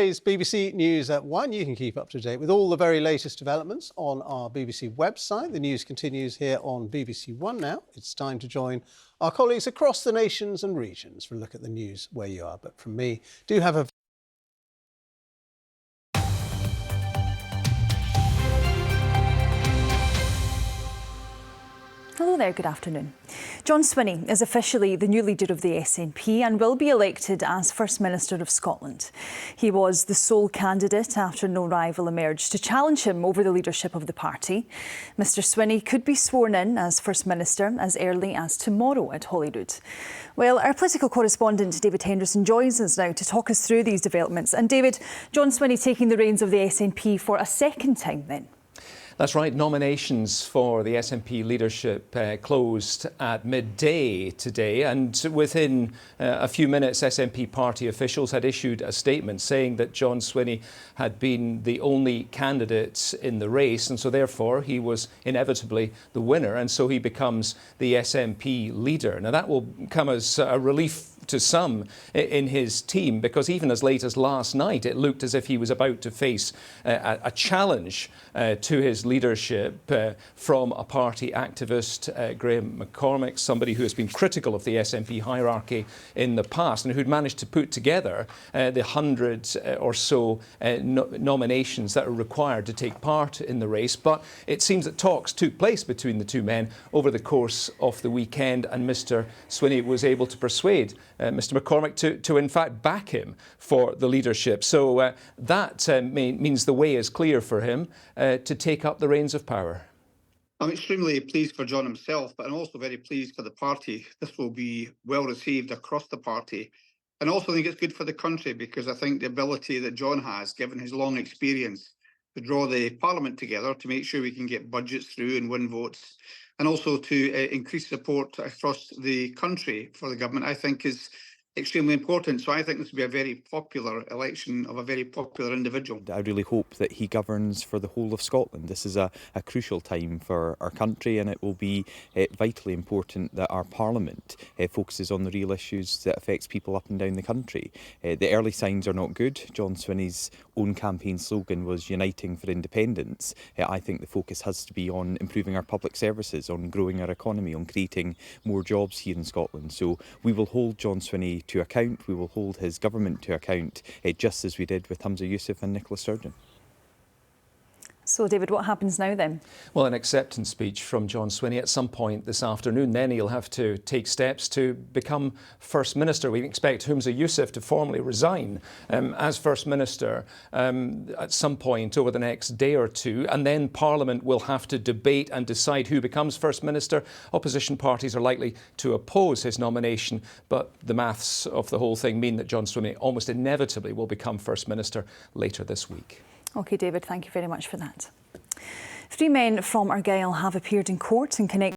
Today's BBC News at 1. You can keep up to date with all the very latest developments on our BBC website. The news continues here on BBC One now. It's time to join our colleagues across the nations and regions for a look at the news where you are. But from me, do have a Hello there, good afternoon. John Swinney is officially the new leader of the SNP and will be elected as First Minister of Scotland. He was the sole candidate after no rival emerged to challenge him over the leadership of the party. Mr Swinney could be sworn in as First Minister as early as tomorrow at Holyrood. Well, our political correspondent David Henderson joins us now to talk us through these developments. And David, John Swinney taking the reins of the SNP for a second time then? That's right. Nominations for the SNP leadership closed at midday today, and within a few minutes SNP party officials had issued a statement saying that John Swinney had been the only candidate in the race, and so therefore he was inevitably the winner, and so he becomes the SNP leader. Now that will come as a relief to some in his team, because even as late as last night it looked as if he was about to face a challenge to his leadership from a party activist, Graham McCormick, somebody who has been critical of the SNP hierarchy in the past and who'd managed to put together the 100 or so nominations that are required to take part in the race. But it seems that talks took place between the two men over the course of the weekend, and Mr Swinney was able to persuade Mr McCormick to in fact back him for the leadership. So that means the way is clear for him to take up the reins of power. I'm extremely pleased for John himself, but I'm also very pleased for the party. This will be well received across the party. And I also think it's good for the country, because I think the ability that John has, given his long experience, to draw the Parliament together to make sure we can get budgets through and win votes, and also to increase support across the country for the government, I think is extremely important. So I think this will be a very popular election of a very popular individual. I really hope that he governs for the whole of Scotland. This is a crucial time for our country, and it will be vitally important that our Parliament focuses on the real issues that affects people up and down the country. The early signs are not good. John Swinney's own campaign slogan was Uniting for Independence. I think the focus has to be on improving our public services, on growing our economy, on creating more jobs here in Scotland. So we will hold John Swinney to account. We will hold his government to account, just as we did with Humza Yousaf and Nicola Sturgeon. So, David, what happens now then? Well, an acceptance speech from John Swinney at some point this afternoon. Then he'll have to take steps to become First Minister. We expect Humza Yousaf to formally resign as First Minister at some point over the next day or two. And then Parliament will have to debate and decide who becomes First Minister. Opposition parties are likely to oppose his nomination, but the maths of the whole thing mean that John Swinney almost inevitably will become First Minister later this week. OK, David, thank you very much for that. 3 men from Argyll have appeared in court in connection